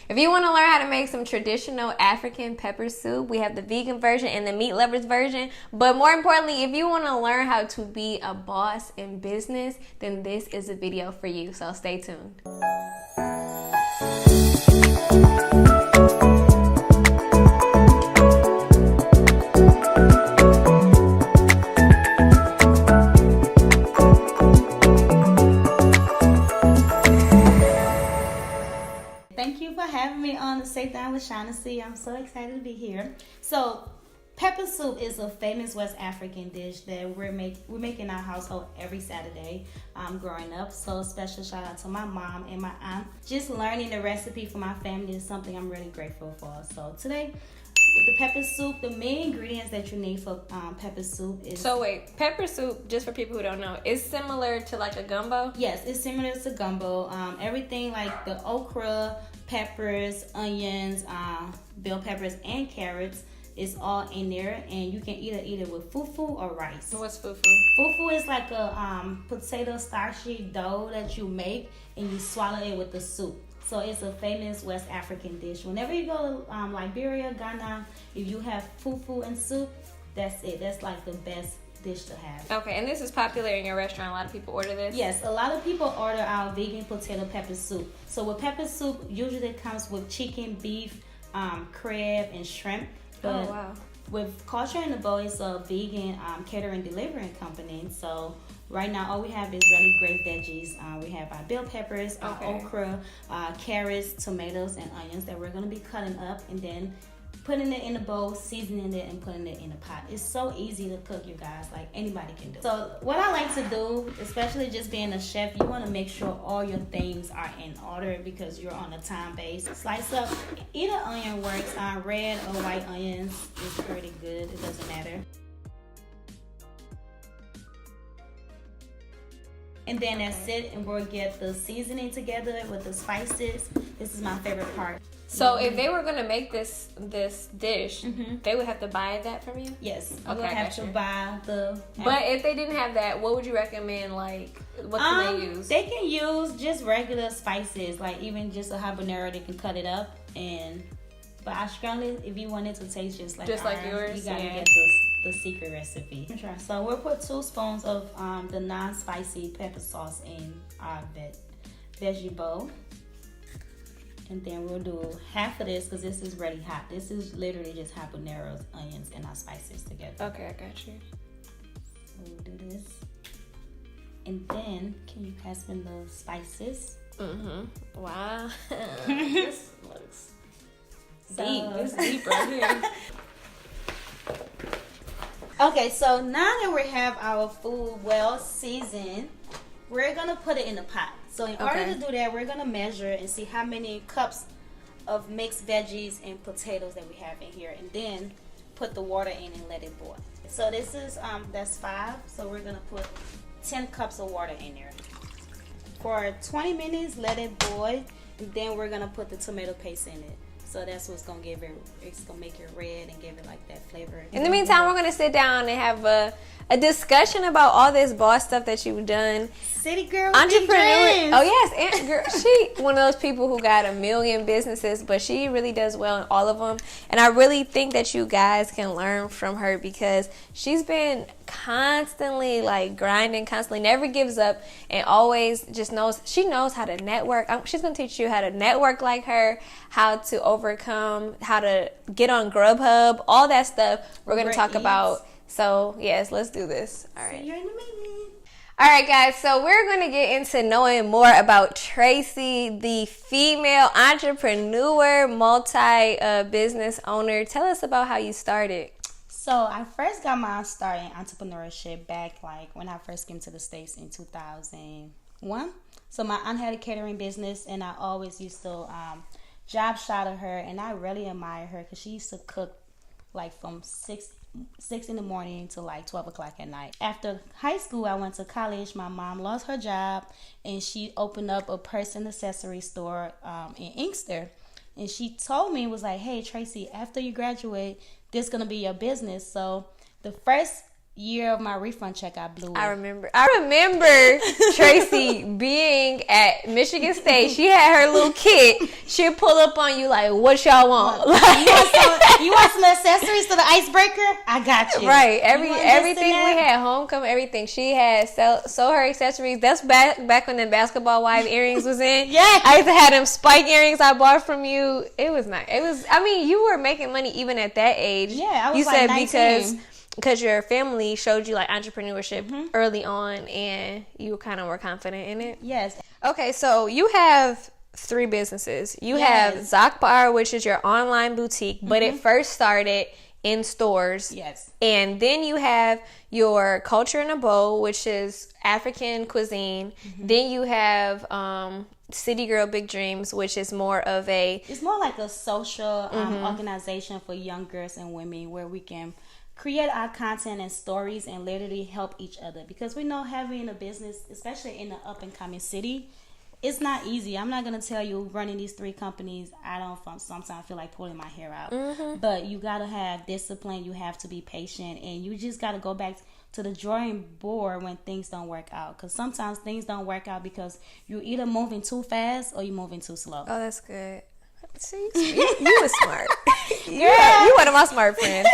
If you want to learn how to make some traditional African pepper soup, we have the vegan version and the meat lovers version. But more importantly, if you want to learn how to be a boss in business, then this is a video for you. So stay tuned. Thank you for having me on the Sit Down with Shaughnessy. I'm so excited to be here. So, pepper soup is a famous West African dish that we're making in our household every Saturday growing up. So, special shout out to my mom and my aunt. Just learning the recipe for my family is something I'm really grateful for. So, today, with the pepper soup, the main ingredients that you need for pepper soup is... So wait, pepper soup, just for people who don't know, is similar to like a gumbo? Yes, it's similar to gumbo. Everything like the okra, peppers, onions, bell peppers, and carrots is all in there. And you can either eat it with fufu or rice. What's fufu? Fufu is like a potato starchy dough that you make and you swallow it with the soup. So it's a famous West African dish. Whenever you go to Liberia, Ghana, if you have fufu and soup, that's it. That's like the best dish to have. Okay, and this is popular in your restaurant. A lot of people order this? Yes, a lot of people order our vegan potato pepper soup. So with pepper soup, usually it comes with chicken, beef, crab, and shrimp. But oh, wow. With Culture in the Bowl, it's a vegan catering delivering company. So right now, all we have is really great veggies. We have our bell peppers, our okra, carrots, tomatoes, and onions that we're going to be cutting up and then putting it in a bowl, seasoning it, and putting it in a pot. It's so easy to cook, you guys. Like, anybody can do. So what I like to do, especially just being a chef, you want to make sure all your things are in order because you're on a time base. Slice up either onion works. Red or white onions is pretty good. It doesn't matter. And then that's it, and we'll get the seasoning together with the spices. This is my favorite part. So if they were going to make this dish, they would have to buy that from you? Yes. Okay, we'll have to buy the... But if they didn't have that, what would you recommend? Like, what can they use? They can use just regular spices, like even just a habanero, they can cut it up. But I strongly, if you want it to taste just like yours, you gotta get the secret recipe. So we'll put 2 spoons of the non-spicy pepper sauce in our veggie bowl. And then we'll do half of this because this is really hot. This is literally just habaneros, onions, and our spices together. Okay, I got you. So we'll do this. And then, can you pass me the spices? Wow. This looks deep. This is deep right here. Okay, so now that we have our food well seasoned, we're going to put it in the pot. So in order to do that, we're going to measure and see how many cups of mixed veggies and potatoes that we have in here. And then put the water in and let it boil. So this is, that's 5. So we're going to put 10 cups of water in there. For 20 minutes, let it boil. And then we're going to put the tomato paste in it. So that's what's going to give it, it's going to make it red and give it like that flavor. In the meantime, we're going to sit down and have a discussion about all this boss stuff that you've done. City girl, entrepreneur. Oh yes, and girl, she one of those people who got a million businesses, but she really does well in all of them. And I really think that you guys can learn from her because she's been constantly like grinding, constantly never gives up, and always just knows. She knows how to network. She's gonna teach you how to network like her, how to overcome, how to get on Grubhub, all that stuff. We're gonna talk about. So yes, let's do this. All right. See you in a minute. All right, guys, so we're going to get into knowing more about Tracy, the female entrepreneur, multi-business owner. Tell us about how you started. So I first got my start in entrepreneurship back like when I first came to the States in 2001. So my aunt had a catering business, and I always used to job shadow her, and I really admire her because she used to cook like from 6 in the morning to like 12 o'clock at night. After high school, I went to college. My mom lost her job, and she opened up a purse and accessory store in Inkster. And she told me, was like, hey, Tracy, after you graduate, this is going to be your business. So the first year of my refund check, I blew it. I remember Tracy being at Michigan State. She had her little kit. She'd pull up on you like, what y'all want? You want some accessories to the icebreaker? I got you. Right. Everything we had, homecoming, everything. She had sew her accessories. That's back when the basketball wife earrings was in. Yeah. I used to have them spike earrings I bought from you. It was nice. You were making money even at that age. Yeah, I was you like said 19. because your family showed you like entrepreneurship early on, and you kind of were confident in it. Yes. Okay, so you have 3 businesses. You have Zakbar, which is your online boutique, but it first started in stores. Yes. And then you have your Culture in a Bowl, which is African cuisine. Then you have City Girl Big Dreams, which is more of it's more like a social organization for young girls and women where we can create our content and stories and literally help each other, because we know having a business, especially in an up and coming city, it's not easy. I'm not going to tell you running these 3 companies, I don't sometimes feel like pulling my hair out. But you got to have discipline. You have to be patient, and you just got to go back to the drawing board when things don't work out, because sometimes things don't work out because you're either moving too fast or you're moving too slow. Oh, that's good. See, you were smart. You one of my smart friends.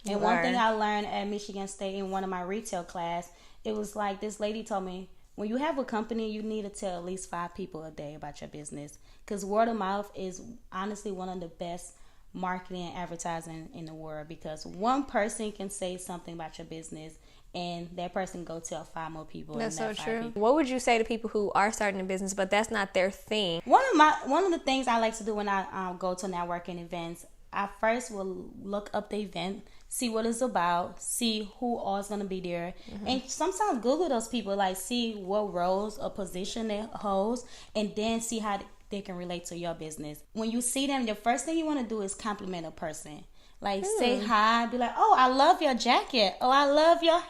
And one thing I learned at Michigan State in one of my retail class, it was like this lady told me, when you have a company, you need to tell at least 5 people a day about your business, because word of mouth is honestly one of the best marketing and advertising in the world, because one person can say something about your business and that person go tell 5 more people. That's so true. What would you say to people who are starting a business but that's not their thing? One of the things I like to do when I go to networking events, I first will look up the event, see what it's about, see who all is going to be there, and sometimes Google those people, like see what roles or position they hold, and then see how they can relate to your business. When you see them, the first thing you want to do is compliment a person. Like say hi, be like, oh, I love your jacket. Oh, I love your,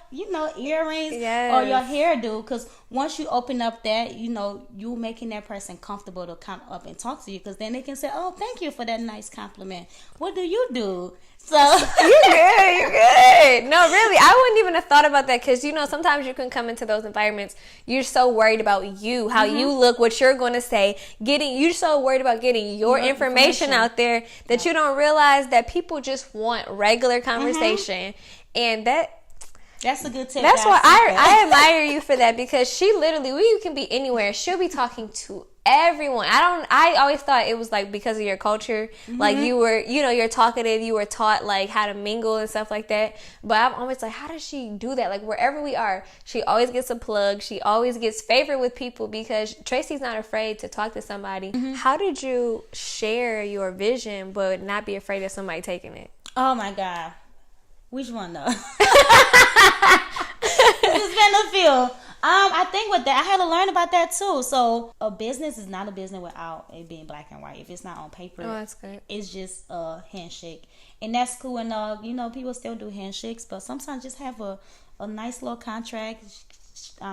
earrings or your hairdo. Because once you open up that, you making that person comfortable to come up and talk to you. Because then they can say, oh, thank you for that nice compliment. What do you do? So you're good. No, really, I wouldn't even have thought about that, because sometimes you can come into those environments, you're so worried about you, how you look, what you're going to say, you're so worried about getting your information out there that you don't realize that people just want regular conversation. And that's a good tip. That's why I admire you for that, because she literally, you can be anywhere, she'll be talking to everyone. I always thought it was like because of your culture, like you were, you're talkative, you were taught like how to mingle and stuff like that. But I'm always like, how does she do that? Like wherever we are, she always gets a plug. She always gets favored with people, because Tracy's not afraid to talk to somebody. How did you share your vision but not be afraid of somebody taking it? Oh my God. Which one though? It's been a few. I think with that, I had to learn about that too. So a business is not a business without it being black and white. If it's not on paper, that's good. It's just a handshake, and that's cool. And people still do handshakes, but sometimes just have a nice little contract,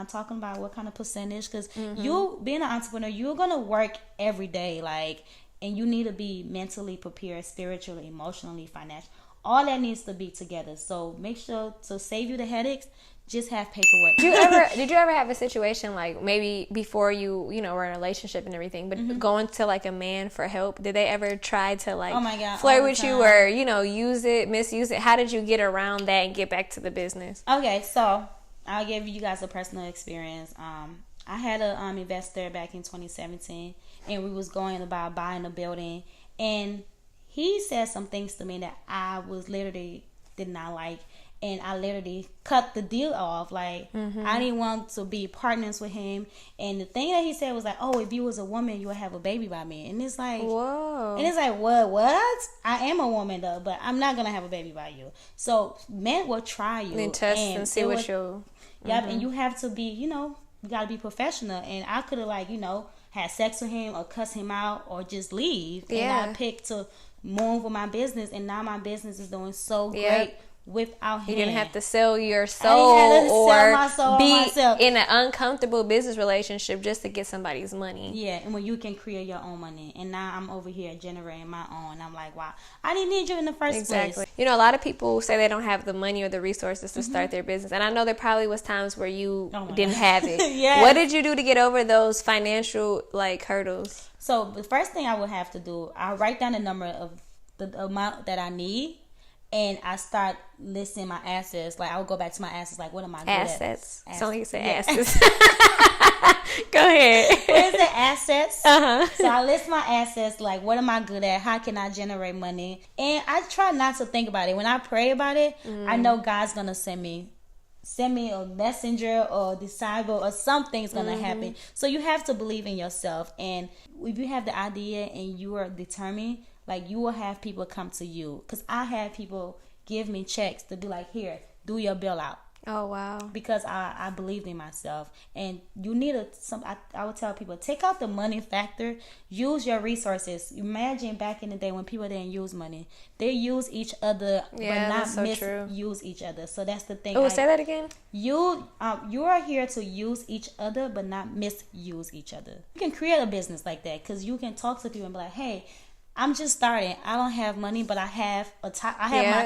talking about what kind of percentage. Because you being an entrepreneur, you're gonna work every day, and you need to be mentally prepared, spiritually, emotionally, financially. All that needs to be together. So make sure to save you the headaches. Just have paperwork. Did you ever have a situation like maybe before you were in a relationship and everything, but going to like a man for help? Did they ever try to like flirt with you or use it, misuse it? How did you get around that and get back to the business? Okay, so I'll give you guys a personal experience. I had an investor back in 2017, and we was going about buying a building, and he said some things to me that I was literally did not like. And I literally cut the deal off. I didn't want to be partners with him. And the thing that he said was like, oh, if you was a woman, you would have a baby by me. And it's like, whoa. And it's like, what? I am a woman, though, but I'm not going to have a baby by you. So men will try you. And test and see what you'll... Yep, and you have to be, you got to be professional. And I could have, had sex with him or cuss him out or just leave. Yeah. And I picked to move with my business. And now my business is doing so great. without him. You didn't have to sell your soul or be myself. in an uncomfortable business relationship just to get somebody's money. Yeah, and when you can create your own money. And now I'm over here generating my own. I'm like, wow, I didn't need you in the first place. You know, a lot of people say they don't have the money or the resources to start their business. And I know there probably was times where you didn't have it. Yes. What did you do to get over those financial, like, hurdles? So the first thing I would have to do, I'll write down the number of the amount that I need. And I start listing my assets. Like, I would go back to my assets. Like, what am I good at? Assets. So you say assets. Go ahead. What is it? Assets. So I list my assets. Like, what am I good at? How can I generate money? And I try not to think about it. When I pray about it, I know God's going to send me a messenger or disciple or something's going to happen. So you have to believe in yourself. And if you have the idea and you are determined, like, you will have people come to you. Because I had people give me checks to be like, here, do your bill out. Oh, wow. Because I believed in myself. And you need I would tell people, take out the money factor. Use your resources. Imagine back in the day when people didn't use money. They use each other, but not misuse each other. So that's the thing. Oh, say that again? You are here to use each other, but not misuse each other. You can create a business like that because you can talk to people and be like, hey, I'm just starting. I don't have money, but I have my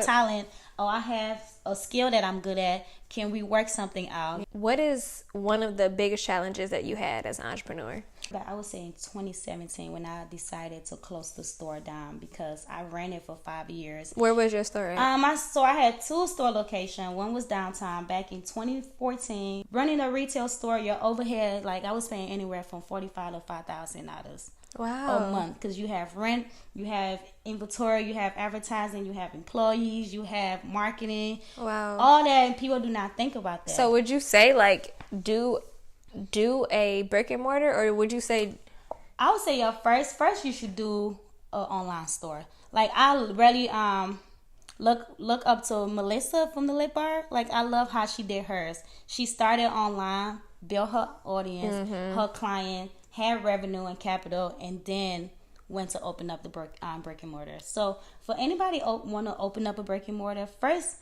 talent, or I have a skill that I'm good at. Can we work something out? What is one of the biggest challenges that you had as an entrepreneur? I would say in 2017 when I decided to close the store down because I ran it for 5 years. Where was your store at? I had 2 store locations. One was downtown back in 2014. Running a retail store, your overhead, like I was paying anywhere from $45,000 to $5,000. Wow. A month, because you have rent, you have inventory, you have advertising, you have employees, you have marketing. Wow. All that, and people do not think about that. So would you say, like, do a brick and mortar, or would you say? I would say first you should do an online store. Like, I really look up to Melissa from the Lip Bar. Like, I love how she did hers. She started online, built her audience, her client, had revenue and capital, and then went to open up the brick and mortar. So for anybody want to open up a brick and mortar, first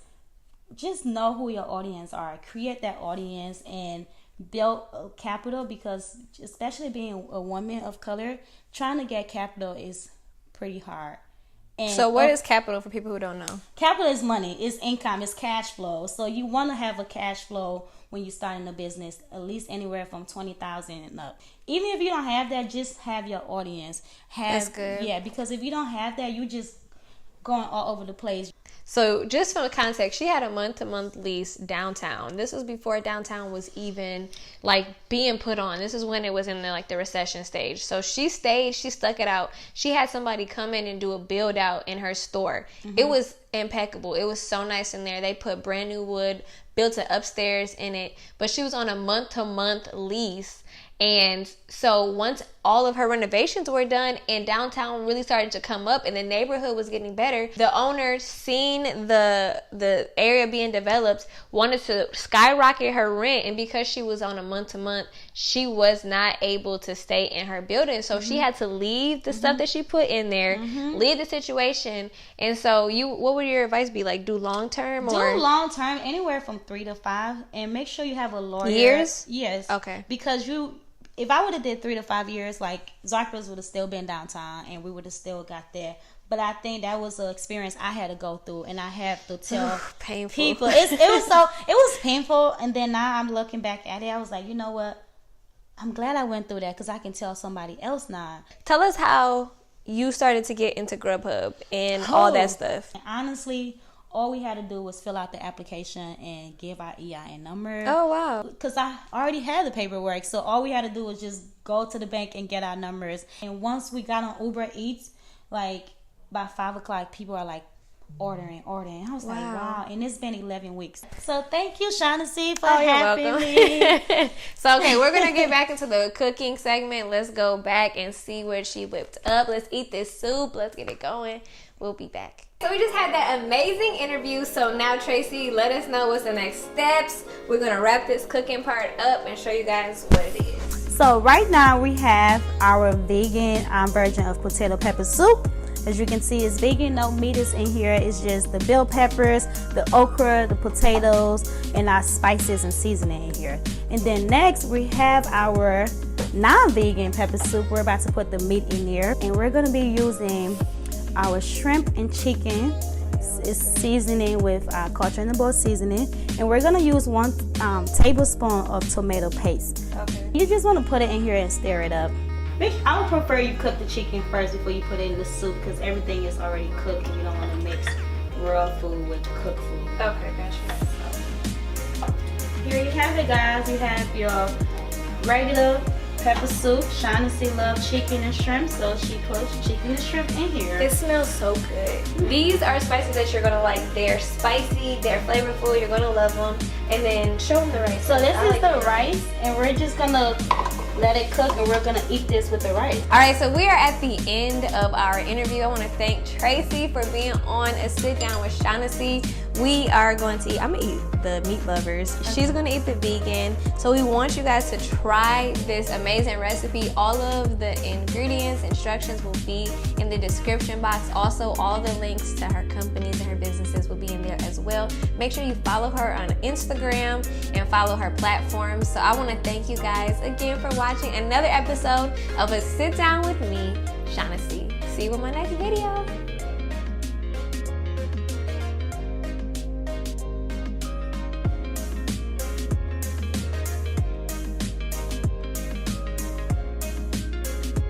just know who your audience are. Create that audience and build capital, because especially being a woman of color, trying to get capital is pretty hard. And so what is capital for people who don't know? Capital is money, it's income, it's cash flow. So you want to have a cash flow when you're starting a business, at least anywhere from $20,000 and up. Even if you don't have that, just have your audience. That's good. Yeah, because if you don't have that, you just going all over the place. So just for context, she had a month-to-month lease downtown. This was before downtown was even like being put on. This is when it was in the recession stage. So she stuck it out. She had somebody come in and do a build out in her store. It was impeccable. It was so nice in there. They put brand new wood, built an upstairs in it, but she was on a month-to-month lease. And so once all of her renovations were done and downtown really started to come up and the neighborhood was getting better, the owner, seeing the area being developed, wanted to skyrocket her rent. And because she was on a month-to-month, she was not able to stay in her building. So she had to leave the stuff that she put in there, leave the situation. And so what would your advice be? Like, do long-term? Do long-term, anywhere from 3 to 5. And make sure you have a lawyer. Years? Yes. Okay. Because if I would have did 3 to 5 years, like, Zarkos would have still been downtown and we would have still got there. But I think that was an experience I had to go through, and I have to tell people. It was painful. And then now I'm looking back at it, I was like, you know what? I'm glad I went through that because I can tell somebody else now. Tell us how you started to get into Grubhub and all that stuff. Honestly, all we had to do was fill out the application and give our EIN number. Oh, wow. Because I already had the paperwork. So all we had to do was just go to the bank and get our numbers. And once we got on Uber Eats, like, by 5 o'clock, people are like ordering. I was like, wow. And it's been 11 weeks. So thank you, Shaughnessy, for having me. So, okay, we're going to get back into the cooking segment. Let's go back and see what she whipped up. Let's eat this soup. Let's get it going. We'll be back. So we just had that amazing interview. So now, Tracy, let us know what's the next steps. We're going to wrap this cooking part up and show you guys what it is. So right now we have our vegan version of potato pepper soup. As you can see, it's vegan, no meat is in here. It's just the bell peppers, the okra, the potatoes, and our spices and seasoning in here. And then next we have our non-vegan pepper soup. We're about to put the meat in there, and we're gonna be using our shrimp and chicken. It's seasoning with culture in the bowl seasoning, and we're gonna use 1 tablespoon of tomato paste. Okay. You just want to put it in here and stir it up. I would prefer you cook the chicken first before you put it in the soup, because everything is already cooked and you don't want to mix raw food with cooked food. Okay, gotcha. Here you have it, guys. You have your regular pepper soup. Shaughnessy loves chicken and shrimp, so she puts chicken and shrimp in here. It smells so good. These are spices that you're gonna like. They're spicy, they're flavorful, you're gonna love them. And then show them the rice. So this is the rice, and we're just gonna let it cook, and we're gonna eat this with the rice. All right, so we are at the end of our interview. I want to thank Tracy for being on a sit down with Shaughnessy. We are going to eat, I'm gonna eat the meat lovers. She's gonna eat the vegan. So we want you guys to try this amazing recipe. All of the ingredients, instructions will be in the description box. Also, all the links to her companies and her businesses will be in there as well. Make sure you follow her on Instagram and follow her platforms. So I want to thank you guys again for watching another episode of A Sit Down with Me, Shaughnessy. See you in my next video.